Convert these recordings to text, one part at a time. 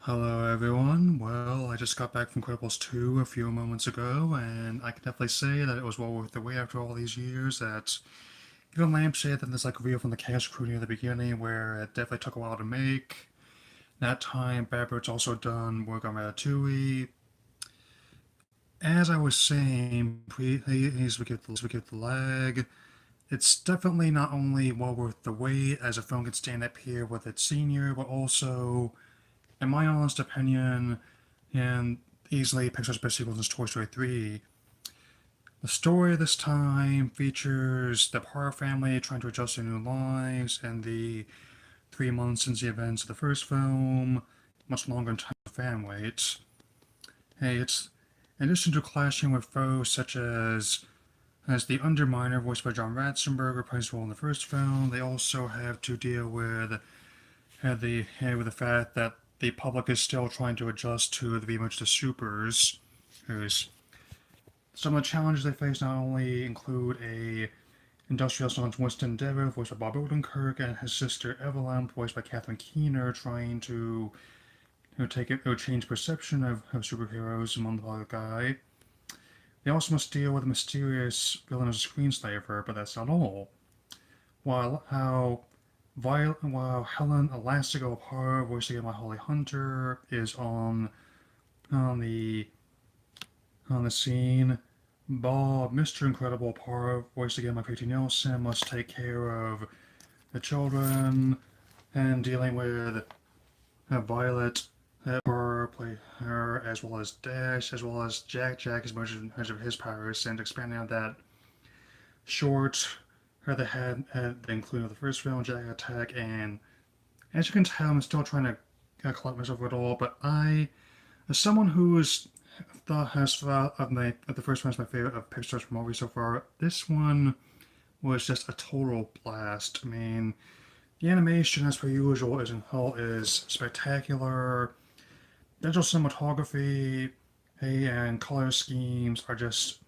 Hello everyone. Well, I just got back from Incredibles 2 a few moments ago, and I can definitely say that it was well worth the wait after all these years. That even Lamp said that there's like a reel from the cast crew near the beginning where it definitely took a while to make. That time, Brad Bird's also done work on Ratatouille. As I was saying, he's we get the lag. It's definitely not only well worth the wait as a film can stand up here with its senior, but also, in my honest opinion, and easily Pixar's best sequel since Toy Story 3. The story this time features the Parr family trying to adjust their new lives and the 3 months since the events of the first film, much longer in time fan wait. Hey, it's in addition to clashing with foes such as the Underminer, voiced by John Ratzenberger, reprised his role in the first film, they also have to deal with with the fact that the public is still trying to adjust to the rematch to Supers, who's some of the challenges they face not only include a industrial son Winston Dever, voiced by Bob Odenkirk, and his sister Evelyn, voiced by Catherine Keener, trying to take it or change perception of superheroes among the public eye. They also must deal with a mysterious villain as a screenslaver, but that's not all. While Helen Elastigirl Parr, voiced again by Holly Hunter, is on the on the scene, Bob, Mr. Incredible Parr, voiced again by Katie Nelson, must take care of the children and dealing with Violet Parr, play her, as well as Dash, as well as Jack, as much of his powers, and expanding on that short that had the including of the first film, Jack Attack, and as you can tell, I'm still trying to collect myself with it all, but as someone who has thought of the first one as my favorite of Pixar's movies so far, this one was just a total blast. I mean, the animation, as per usual, is spectacular. Digital cinematography, hey, and color schemes are just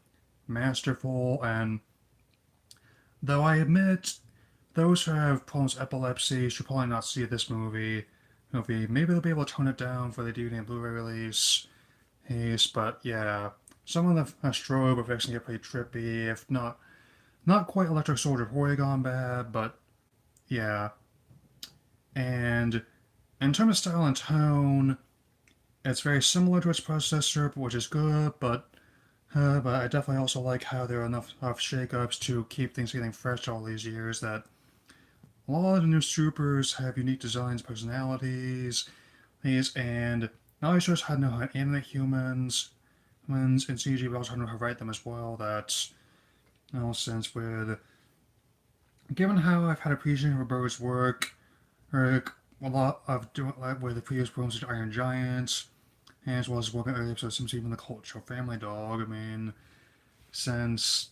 masterful. And though I admit those who have problems with epilepsy should probably not see this movie. Maybe they'll be able to tone it down for the DVD and Blu-ray release. Yes, but yeah, some of the strobe effects can get pretty trippy, if not quite Electric Soldier Porygon bad, but yeah. And in terms of style and tone, it's very similar to its predecessor, which is good, but I definitely also like how there are enough shakeups to keep things getting fresh all these years. That a lot of the new supers have unique designs, personalities, and not only shows how to know how to animate humans in CG, but also how to know how to write them as well. That's in all sense with given how I've had appreciation for Burger's work, or a lot of doing like with the previous films such as Iron Giants, as well as working on early episodes, some even the Cult Show Family Dog. I mean, since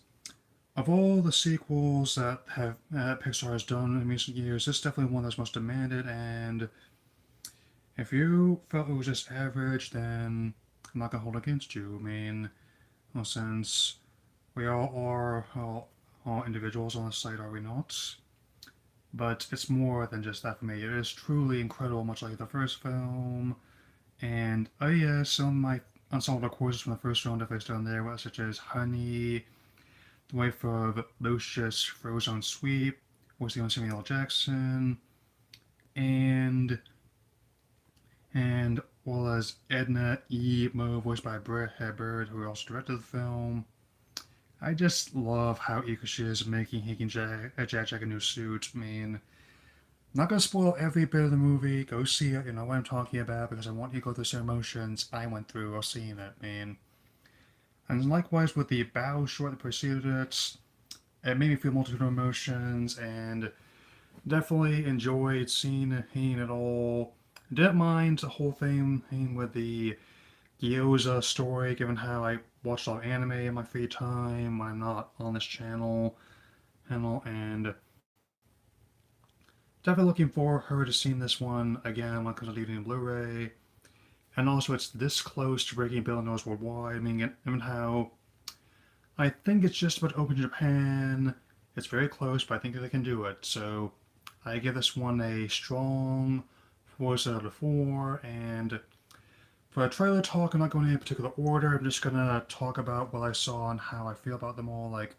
of all the sequels that have Pixar has done in recent years, this is definitely one that's most demanded. And if you felt it was just average, then I'm not gonna hold it against you. I mean, well, since we all individuals on the site, are we not? But it's more than just that for me. It is truly incredible, much like the first film. And oh yeah, some of the courses from the first film definitely still in there, such as Honey, The Wife of Lucius Frozone Sweep, was the on Samuel L. Jackson, and and well as Edna E. Mo, voiced by Brett Hebard, who also directed the film. I just love how eager she is making Jack a new suit. I mean, not gonna spoil every bit of the movie. Go see it. You know what I'm talking about because I want you to go through some emotions I went through while seeing it. I mean, and likewise with the bow short that preceded it, it made me feel multiple emotions and definitely enjoyed seeing it all. Didn't mind the whole thing with the Gyoza story, given how I watched a lot of anime in my free time when I'm not on this channel and definitely looking forward to seeing this one again when it comes to DVD and Blu-ray. And also, it's this close to breaking Bill Knows Worldwide. I mean, given how I think it's just about to open Japan. It's very close, but I think they can do it. So I give this one a strong 4 out of 4, and For the trailer talk, I'm not going in any particular order. I'm just gonna talk about what I saw and how I feel about them all. Like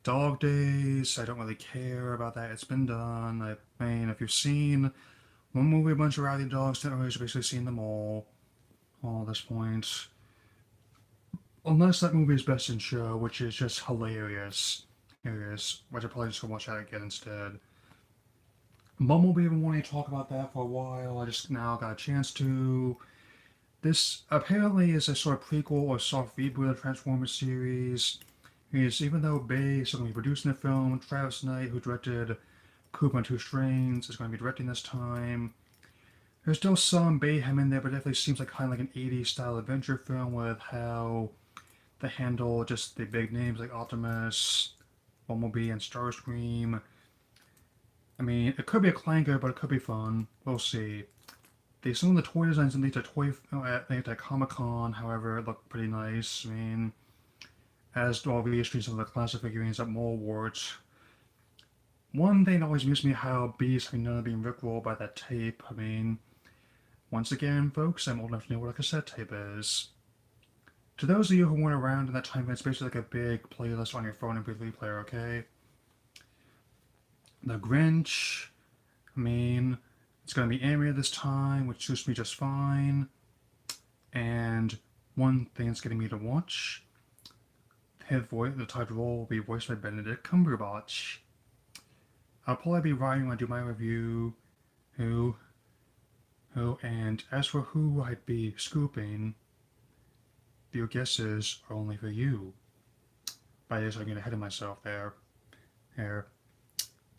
Dog Days, I don't really care about that. It's been done. I mean, if you've seen one movie, a bunch of rowdy dogs, then you've basically seen them all at this point. Unless that movie is Best in Show, which is just hilarious. Hilarious. Which I probably just gonna watch that again instead. Bumblebee, been wanting to talk about that for a while. I just now got a chance to. This apparently is a sort of prequel or soft reboot of the Transformers series. Is even though Bay is going to be producing the film, Travis Knight, who directed Cooper and Two Strains, is going to be directing this time. There's still some Bayhem in there, but it definitely seems like kind of like an 80s style adventure film with how they handle just the big names like Optimus, Bumblebee, and Starscream. I mean, it could be a clanker, but it could be fun. We'll see. Some of the toy designs in these at Comic Con, however, look pretty nice. I mean, as do all some of the classic figurines at Mall Awards. One thing that always amused me how Beast having none of being rickrolled by that tape. I mean, once again, folks, I'm old enough to know what a cassette tape is. To those of you who weren't around in that time, it's basically like a big playlist on your phone MP3 player, okay? The Grinch, I mean, it's going to be animated this time, which suits me just fine. And one thing that's getting me to watch, the title role will be voiced by Benedict Cumberbatch. I'll probably be writing when I do my review and as for who I'd be scooping, your guesses are only for you. By this, I'm getting ahead of myself there.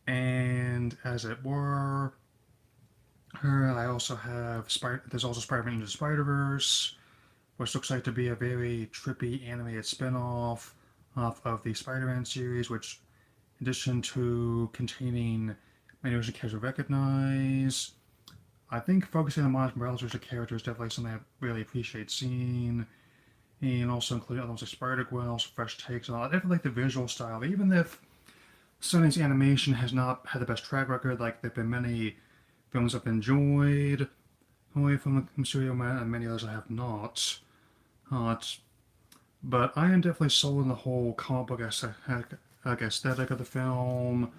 And as it were, I also have there's also Spider-Man Into the Spider-Verse, which looks like to be a very trippy animated spin-off of the Spider-Man series, which in addition to containing many original characters to recognize, I think focusing on Miles Morales as a character is definitely something I really appreciate seeing. And also including other ones like Spider-Gwen, also fresh takes on it. I definitely like the visual style, even if Sony's animation has not had the best track record, like there have been many films I've enjoyed away from the studio man, and many others I have not. But I am definitely sold on the whole comic book aesthetic of the film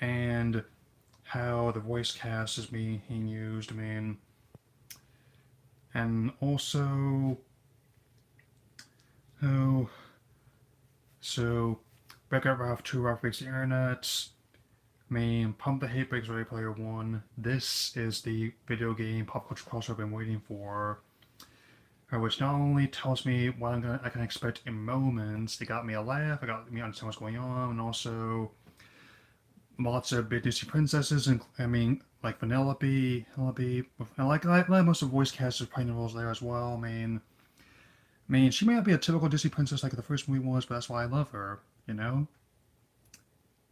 and how the voice cast is being used. I mean, and also, oh, so Wreck-It Ralph 2 Ralph Breaks the Internet. I mean, Pump the Hate Breaks Ready Player 1. This is the video game pop culture crossover I've been waiting for. Which not only tells me what I can expect in moments, it got me a laugh, it got me to understand what's going on, and also lots of big Disney princesses, and I mean, like Vanellope, and like most of the voice cast is playing the roles there as well. I mean, she may not be a typical Disney princess like the first movie was, but that's why I love her, you know?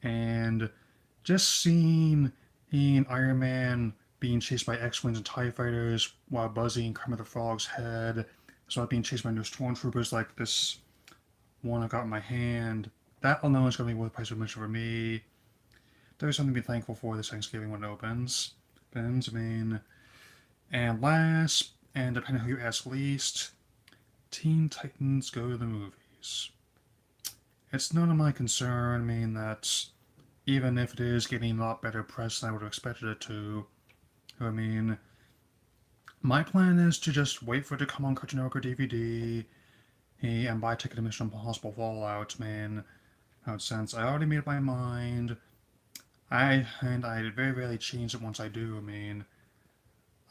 And just seeing Iron Man being chased by X-Wings and TIE fighters while buzzing Kermit the Frog's head, as well as being chased by new stormtroopers like this one I got in my hand, that alone is going to be worth the price of admission for me. There's something to be thankful for this Thanksgiving when it opens. I mean, and last, and depending on who you ask least, Teen Titans Go to the Movies. It's none of my concern. I mean, that even if it is getting a lot better press than I would have expected it to, I mean, my plan is to just wait for it to come on Cartoon Network or DVD and buy a ticket to Mission Impossible Fallout, man. Since I already made up my mind, I very rarely change it once I do. I mean,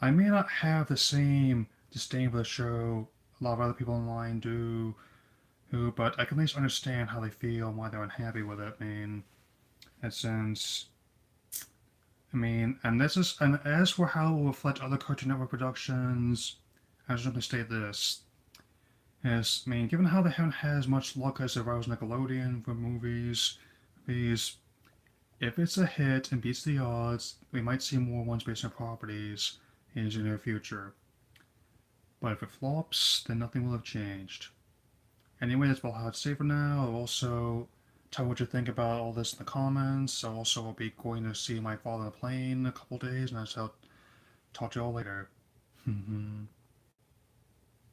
I may not have the same disdain for the show a lot of other people online do, but I can at least understand how they feel and why they're unhappy with it. I mean, and since and as for how it will reflect other Cartoon Network productions, I just want to state this. Yes, given how they haven't had as much luck as if I was Nickelodeon for movies, these, if it's a hit and beats the odds, we might see more ones based on properties in the near future. But if it flops, then nothing will have changed. Anyway, that's all I have to say for now. I'll also tell what you think about all this in the comments. I'll also be going to see my father on the plane in a couple days, and I'll talk to you all later.